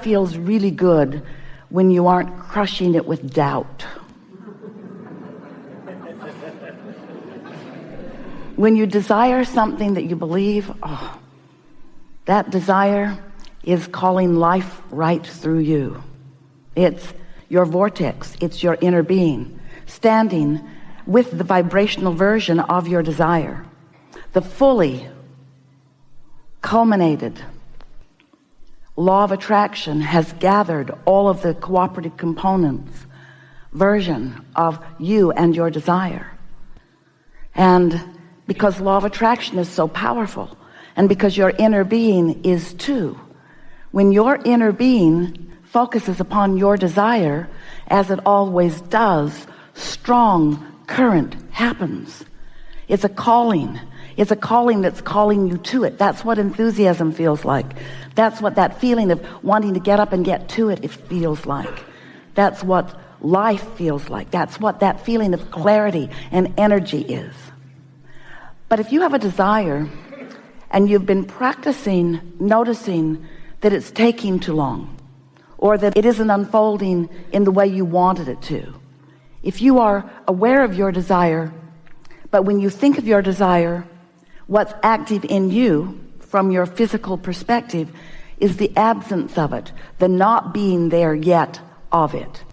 feels really good when you aren't crushing it with doubt. When you desire something that you believe, that desire is calling life right through you. It's your vortex. It's your inner being standing with the vibrational version of your desire. The fully culminated law of attraction has gathered all of the cooperative components version of you and your desire. And because law of attraction is so powerful, and because your inner being is too, when your inner being focuses upon your desire, as it always does, strong current happens. It's a calling. It's a calling that's calling you to it. That's what enthusiasm feels like. That's what that feeling of wanting to get up and get to it feels like. That's what life feels like. That's what that feeling of clarity and energy is. But if you have a desire and you've been practicing noticing that it's taking too long, or that it isn't unfolding in the way you wanted it to, if you are aware of your desire, but when you think of your desire, what's active in you from your physical perspective is the absence of it, the not being there yet of it,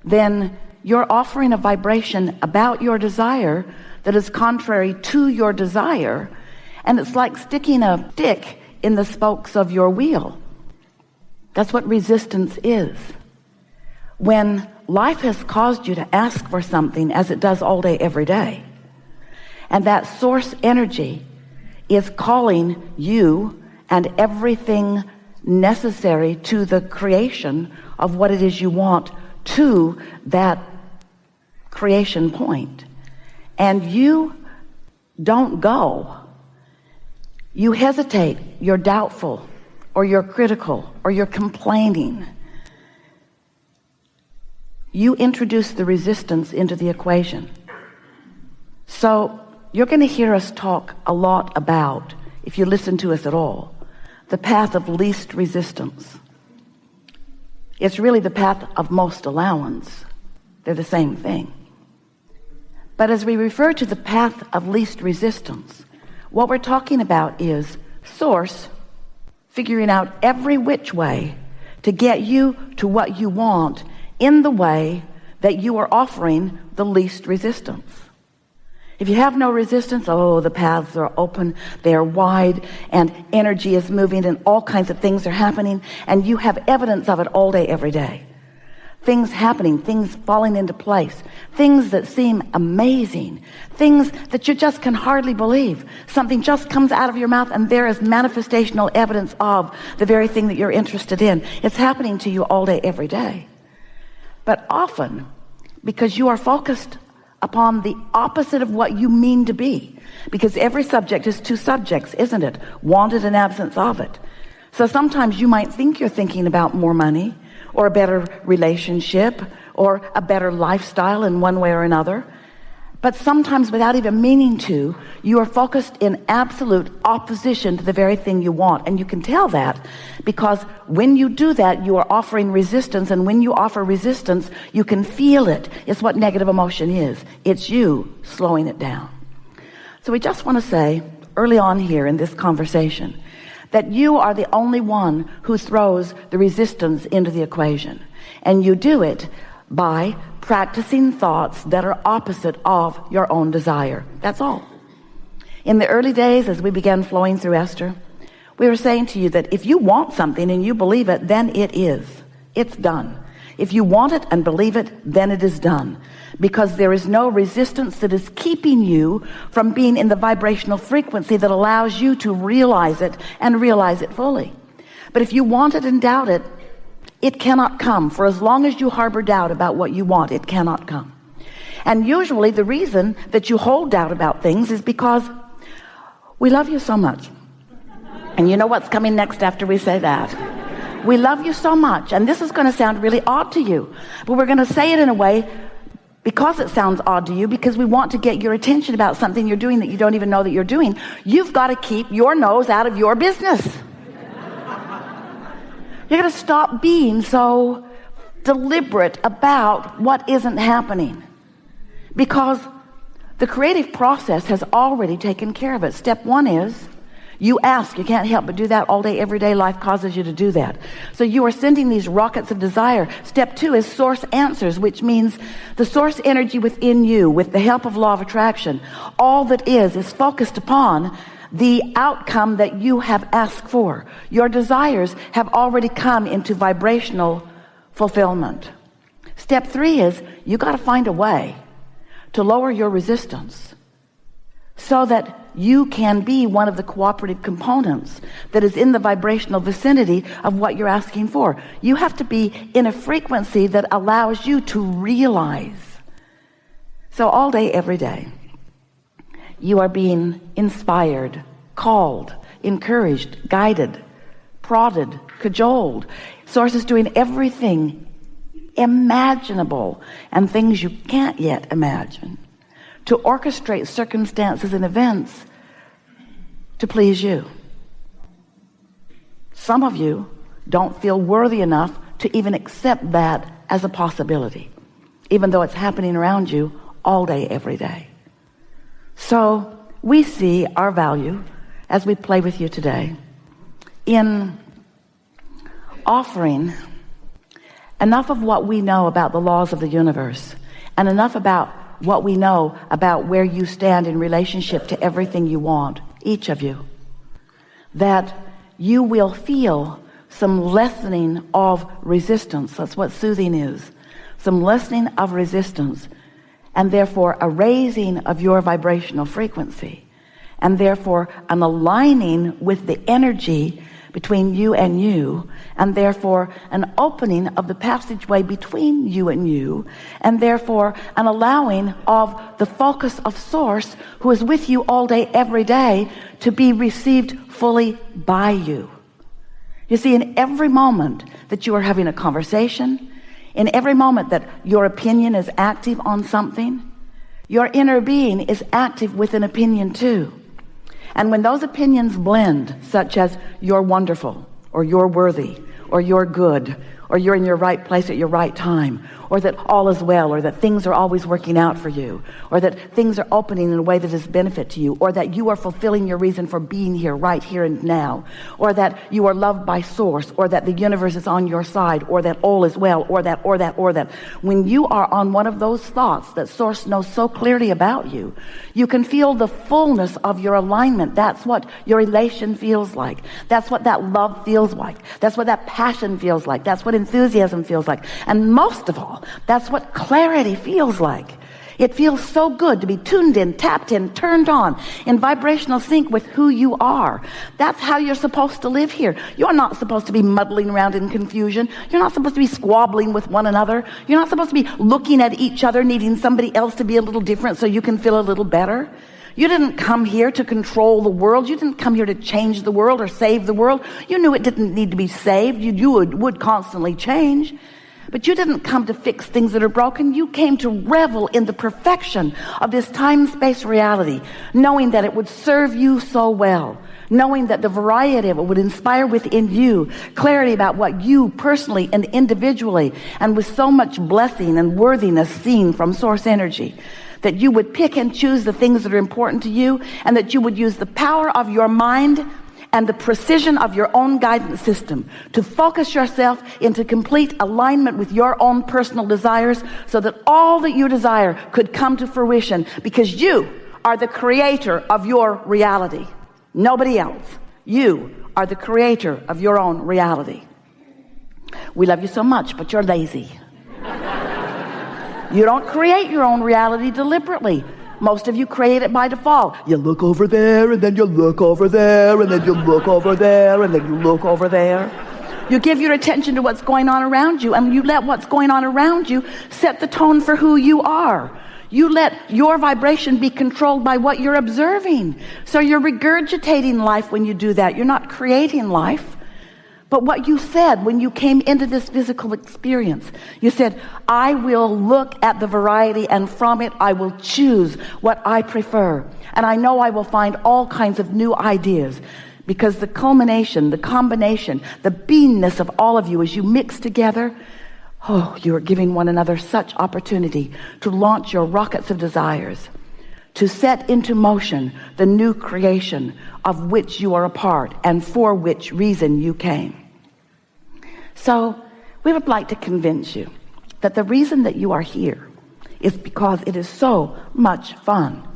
then you're offering a vibration about your desire that is contrary to your desire, and it's like sticking a stick in the spokes of your wheel. That's what resistance is. When life has caused you to ask for something, as it does all day, every day, and that source energy is calling you and everything necessary to the creation of what it is you want to that creation point, and you don't go, you hesitate, you're doubtful, or you're critical, or you're complaining, you introduce the resistance into the equation. So you're going to hear us talk a lot about, if you listen to us at all, the path of least resistance. It's really the path of most allowance. They're the same thing. But as we refer to the path of least resistance, what we're talking about is source figuring out every which way to get you to what you want in the way that you are offering the least resistance. If you have no resistance, the paths are open, they are wide, and energy is moving, and all kinds of things are happening, and you have evidence of it all day, every day. Things happening, things falling into place, things that seem amazing, things that you just can hardly believe. Something just comes out of your mouth, and there is manifestational evidence of the very thing that you're interested in. It's happening to you all day, every day. But often, because you are focused upon the opposite of what you mean to be, because every subject is two subjects, isn't it? Wanted and absence of it. So sometimes you might think you're thinking about more money, or a better relationship, or a better lifestyle in one way or another. But sometimes, without even meaning to, you are focused in absolute opposition to the very thing you want. And you can tell that because when you do that, you are offering resistance. And when you offer resistance, you can feel it. It's what negative emotion is. It's you slowing it down. So we just want to say early on here in this conversation that you are the only one who throws the resistance into the equation. And you do it by practicing thoughts that are opposite of your own desire. That's all. In the early days, as we began flowing through Esther, we were saying to you that if you want something and you believe it, then it is. It's done. If you want it and believe it, then it is done. Because there is no resistance that is keeping you from being in the vibrational frequency that allows you to realize it and realize it fully. But if you want it and doubt it, it cannot come. For as long as you harbor doubt about what you want, it cannot come. And usually the reason that you hold doubt about things is because we love you so much. And you know what's coming next after we say that? We love you so much. And this is going to sound really odd to you, but we're going to say it in a way because it sounds odd to you, because we want to get your attention about something you're doing that you don't even know that you're doing. You've got to keep your nose out of your business. You got to stop being so deliberate about what isn't happening, because the creative process has already taken care of it. Step one is you ask. You can't help but do that all day, every day. Life causes you to do that. So you are sending these rockets of desire. Step two is source answers, which means the source energy within you, with the help of law of attraction, all that is focused upon the outcome that you have asked for. Your desires have already come into vibrational fulfillment. Step three is you got to find a way to lower your resistance so that you can be one of the cooperative components that is in the vibrational vicinity of what you're asking for. You have to be in a frequency that allows you to realize. So all day, every day, you are being inspired, called, encouraged, guided, prodded, cajoled. Source is doing everything imaginable and things you can't yet imagine to orchestrate circumstances and events to please you. Some of you don't feel worthy enough to even accept that as a possibility, even though it's happening around you all day, every day. So we see our value as we play with you today in offering enough of what we know about the laws of the universe and enough about what we know about where you stand in relationship to everything you want, each of you, that you will feel some lessening of resistance. That's what soothing is. Some lessening of resistance, and therefore a raising of your vibrational frequency, and therefore an aligning with the energy between you, and therefore an opening of the passageway between you, and therefore an allowing of the focus of Source, who is with you all day, every day, to be received fully by you. You see, in every moment that you are having a conversation, in every moment that your opinion is active on something, your inner being is active with an opinion too. And when those opinions blend, such as you're wonderful, or you're worthy, or you're good, or you're in your right place at your right time, or that all is well, or that things are always working out for you, or that things are opening in a way that is benefit to you, or that you are fulfilling your reason for being here, right here and now, or that you are loved by Source, or that the universe is on your side, or that all is well, or that. When you are on one of those thoughts that Source knows so clearly about you, you can feel the fullness of your alignment. That's what your elation feels like. That's what that love feels like. That's what that passion feels like. That's what enthusiasm feels like. And most of all, that's what clarity feels like. It feels so good to be tuned in, tapped in, turned on, in vibrational sync with who you are. That's how you're supposed to live here. You're not supposed to be muddling around in confusion. You're not supposed to be squabbling with one another. You're not supposed to be looking at each other, needing somebody else to be a little different so you can feel a little better. You didn't come here to control the world. You didn't come here to change the world or save the world. You knew it didn't need to be saved. You would constantly change. But you didn't come to fix things that are broken. You came to revel in the perfection of this time-space reality, knowing that it would serve you so well, knowing that the variety of it would inspire within you clarity about what you personally and individually, and with so much blessing and worthiness seen from Source energy, that you would pick and choose the things that are important to you, and that you would use the power of your mind and the precision of your own guidance system to focus yourself into complete alignment with your own personal desires, so that all that you desire could come to fruition, because you are the creator of your reality. Nobody else. You are the creator of your own reality. We love you so much, but you're lazy. You don't create your own reality deliberately. Most of you create it by default. You look over there, and then you look over there, and then you look over there, and then you look over there. You give your attention to what's going on around you, and you let what's going on around you set the tone for who you are. You let your vibration be controlled by what you're observing. So you're regurgitating life when you do that. You're not creating life. But what you said when you came into this physical experience, you said, I will look at the variety, and from it I will choose what I prefer. And I know I will find all kinds of new ideas. because the culmination, the combination, the beingness of all of you as you mix together, you are giving one another such opportunity to launch your rockets of desires, to set into motion the new creation of which you are a part and for which reason you came. So we would like to convince you that the reason that you are here is because it is so much fun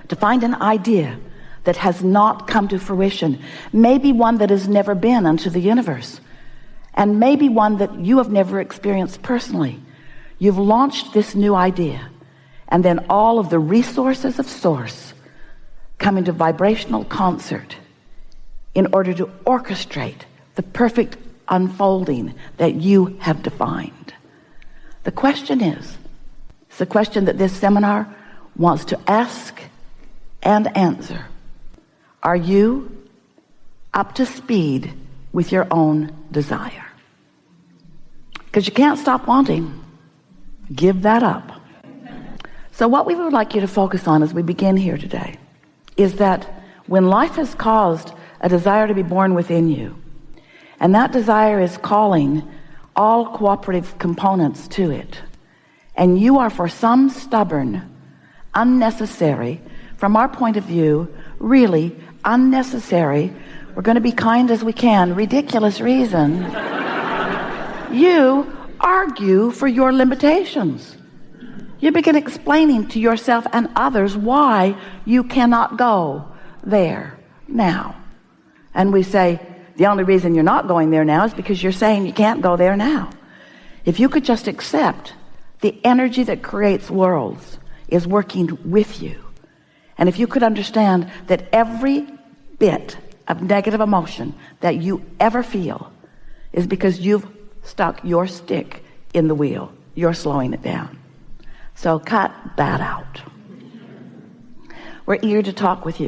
to find an idea that has not come to fruition, maybe one that has never been unto the universe, and maybe one that you have never experienced personally. You've launched this new idea, and then all of the resources of source come into vibrational concert in order to orchestrate the perfect unfolding that you have defined. The question is, it's the question that this seminar wants to ask and answer. Are you up to speed with your own desire? Because you can't stop wanting. Give that up. So what we would like you to focus on as we begin here today is that when life has caused a desire to be born within you, and that desire is calling all cooperative components to it, and you are for some stubborn, unnecessary, from our point of view, really unnecessary, we're going to be kind as we can, ridiculous reason, you argue for your limitations. You begin explaining to yourself and others why you cannot go there now. And we say, the only reason you're not going there now is because you're saying you can't go there now. If you could just accept the energy that creates worlds is working with you, and if you could understand that every bit of negative emotion that you ever feel is because you've stuck your stick in the wheel, you're slowing it down. So cut that out. We're eager to talk with you.